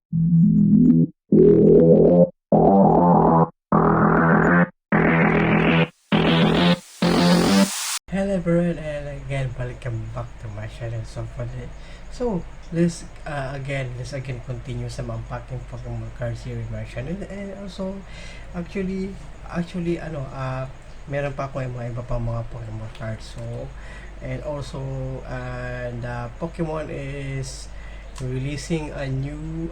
Hello everyone, and again welcome back to my channel. So let's again continue some unpacking Pokemon cards here in my channel. And also actually meron pa ako yung mga iba pa mga Pokemon cards. So and also the Pokemon is releasing a new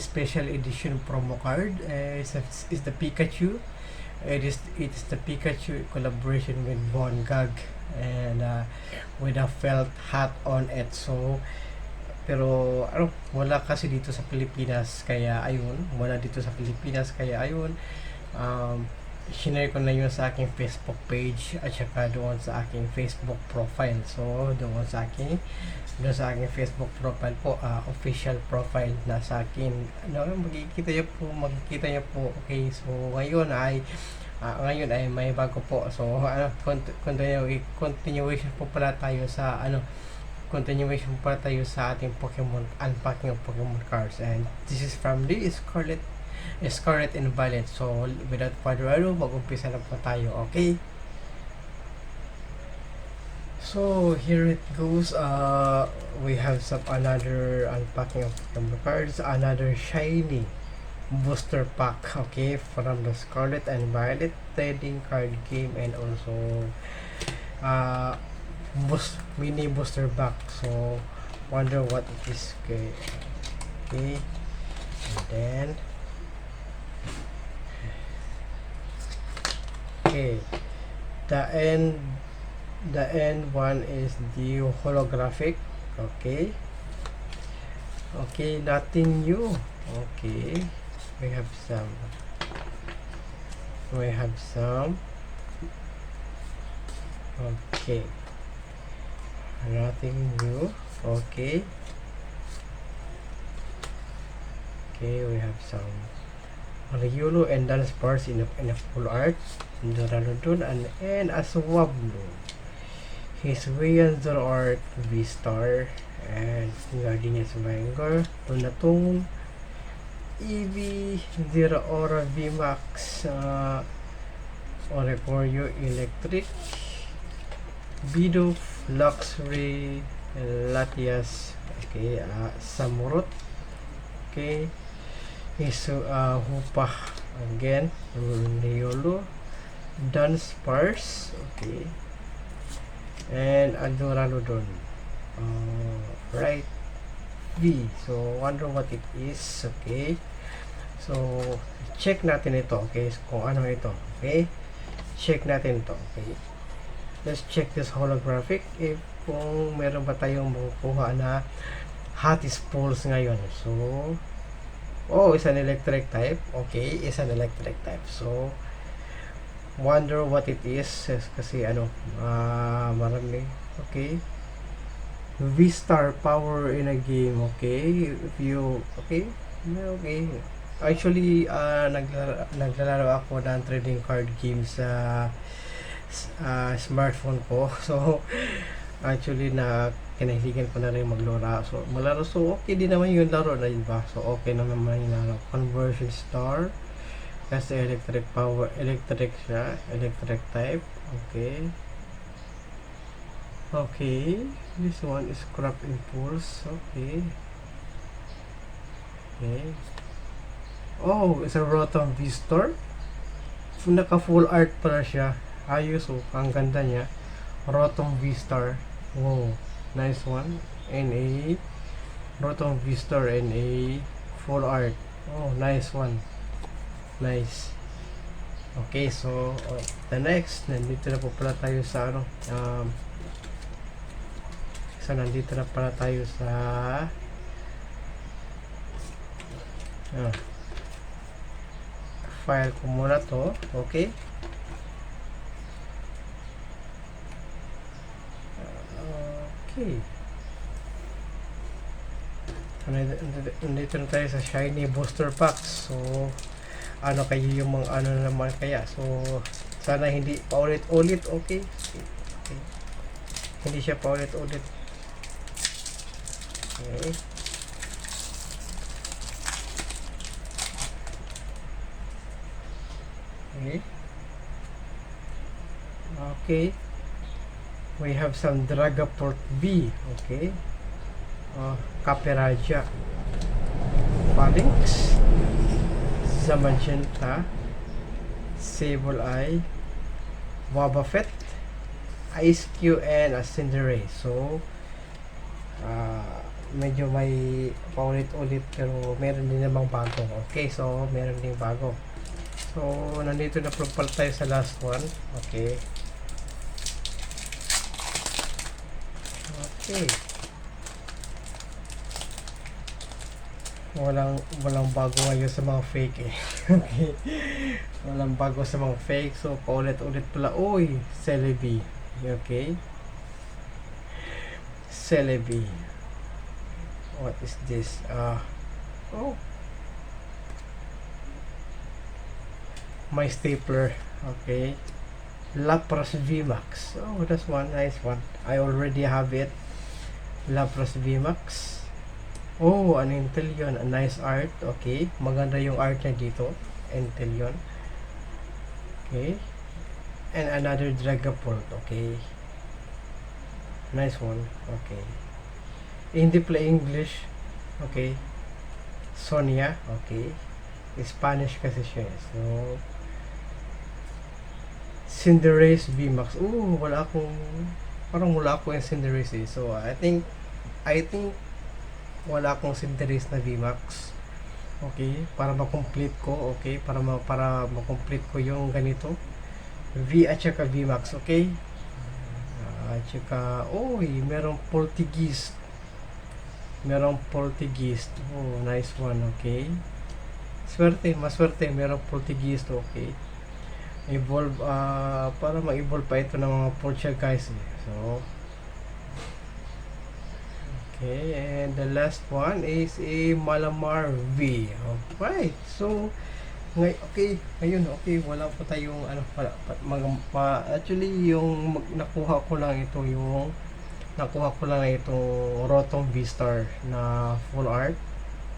special edition promo card. Is the Pikachu. It is the Pikachu collaboration with Von Gag, and with a felt hat on it. So pero wala kasi dito sa Pilipinas, kaya ayun, um, shinare ko na yun sa aking Facebook page at saka doon sa aking Facebook profile. So doon sa aking Facebook profile po, official profile na sa akin, makikita niyo po. Okay, so ngayon ay may bago po. So continuation pala tayo sa ating Pokemon unpacking of Pokemon cards, and this is from the Scarlet and Violet. So without further ado, mag-umpisa na po tayo. Okay, so here it goes. We have another unpacking of Pokemon cards, another shiny booster pack, okay, from the Scarlet and Violet trading card game, and also uh mini booster pack. So wonder what it is. Okay, and then okay, the end one is the holographic. Okay, nothing new. Okay, we have some. Okay, nothing new. Okay, we have some Ryulu and dance bars in a full art, Doranodon, and a Swablu. His Wayanzor art V-Star, and Gardenia's Vanguard, Tonatong, EV0 Aura VMAX, Oreporio Electric, Bidoof, Luxury, Latias, okay, Samurot, okay, Hupah again, Neolo, Dance Pars, okay, and Adoranodon, right V. So wonder what it is. Okay, so check natin ito. Okay, so, kung ano ito. Okay, check natin ito. Okay, let's check this holographic if kung meron ba tayong makukuha na Hattis Pulse ngayon. So is an electric type. Okay, is an electric type. So wonder what it is, kasi marami. Okay, V-Star power in a game. Okay, if you okay. Actually, naglalaro ako ng trading card games sa smartphone ko. So actually kinahiligan ko na rin maglaro. So okay din naman yung laro na yun ba? So okay naman yung laro. Conversion Star kasi electric power, electric siya, electric type. Okay, this one is Crop Impulse. Okay. It's a Rotom V-Star. Naka full art pala siya. Ayos, ang ganda niya. Rotom V-Star. Wow, nice one. And a Rotom V-Star and a full art. Nice one. Nice. Okay, so the next, nandito na po pala tayo sa nandito na pala tayo sa file ko muna to. Okay, nandito na tayo sa shiny booster packs. So kayo yung mga naman kaya. So sana hindi paulit-ulit. Okay, hindi siya paulit-ulit. Okay, Okay. Okay. We have some Dragapult V. Okay. Caperaja. Phalanx. Zamagenta. Sable Eye. Wobbuffet. Ice Q and a Cinderace. So, medyo may paulit-ulit pero meron din namang bago. Okay, so meron din bago. So, nandito na pala tayo sa last one. Okay. Okay. Walang bago ngayon sa mga fake eh. Okay. Walang bago sa mga fake. So, paulit-ulit pala. Uy, Celebi. Okay. Celebi. What is this? Oh. My stapler. Okay. Lapras VMAX. Oh, that's one nice one. I already have it. Lapras VMAX. Oh, an Inteleon. A nice art. Okay. Maganda yung art niya dito. Inteleon. Okay. And another Dragapult. Okay. Nice one. Okay. Hindi play English. Okay. Sonia. Okay. Spanish kasi siya. So, Cinderace VMAX. Parang wala akong yung Cinderace eh. So, I think wala akong Cinderace na VMAX. Okay. Para ma-complete ko. Okay. Para ma-complete ko yung ganito. V at saka VMAX. Okay. At saka, merong Portuguese. Oh, nice one. Okay. Maswerte, merong Portuguese. Okay. Evolve, para ma-evolve pa ito ng mga Portuguese. So, okay. And the last one is a Malamar V. Okay. So, ngayon, wala pa tayong actually yung nakuha ko lang itong Rotom V-Star na full art.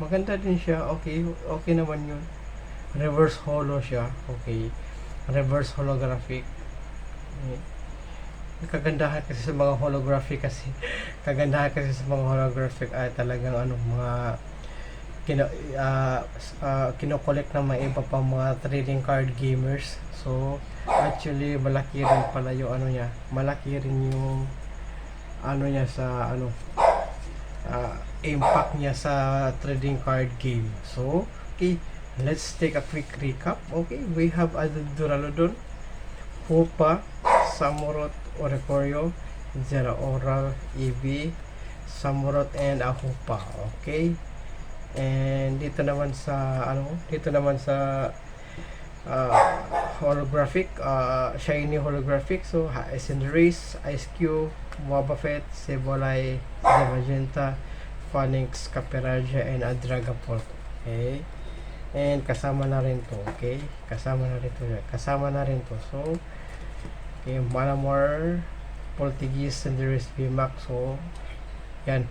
Maganda din siya. Okay naman yun. Reverse holo siya. Okay. Reverse holographic. Kagandahan kasi sa mga holographic ay talagang mga kino-collect na mga iba pa mga trading card gamers. So, actually malaki rin pala yung niya. Malaki rin yung niya sa impact niya sa trading card game. So, okay, let's take a quick recap. Okay, we have added Duraludon, Hoopa, Samurott, Oricorio, Zeraora, EV, Samurott, and a Hoopa. Okay. And dito naman sa holographic, shiny holographic. So, Cinderace, Ice Cube, Wobbuffet, Sableye, Zamagenta, Phalanx, Caperaja, and a Dragapult. Okay. And kasama na rin to. Okay. Kasama na rin to. So, okay, Malamar, Portuguese, Cinderace, VMAX. So, yan.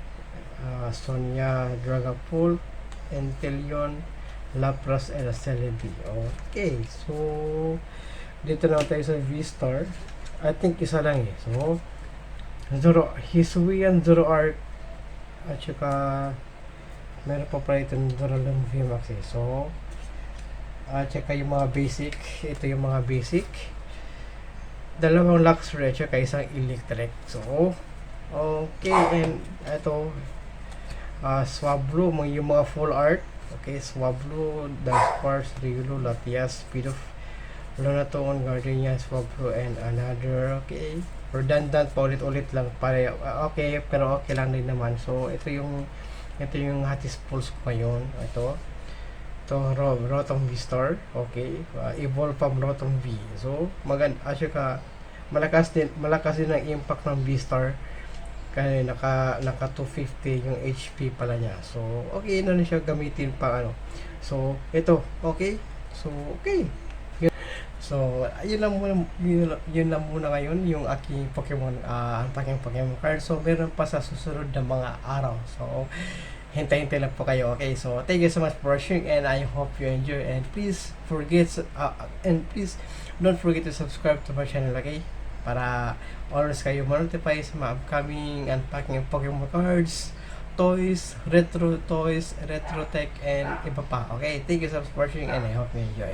Sonia, Dragapult, Inteleon, Lapras, and Celebi. Okay, so dito na tayo sa V-Star. I think isa lang eh. So, Hisuian Zoroark at saka meron pa pala ito ng Duraludon VMAX eh. So, at saka yung mga basic. Ito yung mga basic. Dalawang Luxray at saka isang electric. So, okay, and ito Swablu, yung mga full art. Okay, Swablu, Dunsparce, Riolu, Latias, Pidoof, Lunatone, Gardenia, Swablu, and another. Okay, redundant, paulit-ulit lang para okay, pero okay lang din naman. So, ito yung Hatis Pulse ko ngayon. Ito Rotom V-Star. Okay, evolve from Rotom V. So, maganda, asya malakas din ang impact ng V-Star. Kaya naka 250 yung HP pala niya. So, okay na siya gamitin pa So, ito, okay. So, okay. So, yun lang muna ngayon yung aking Pokemon, unpacking Pokemon card. So, meron pa sa susunod na mga araw. So, hintay-hintay lang po kayo. Okay, so thank you so much for watching and I hope you enjoy, and please don't forget to subscribe to my channel, okay? Para always kayo ma-notify sa mga upcoming unpacking of Pokemon cards, toys, retro tech, and iba pa. Okay, thank you so much for watching and I hope you enjoy.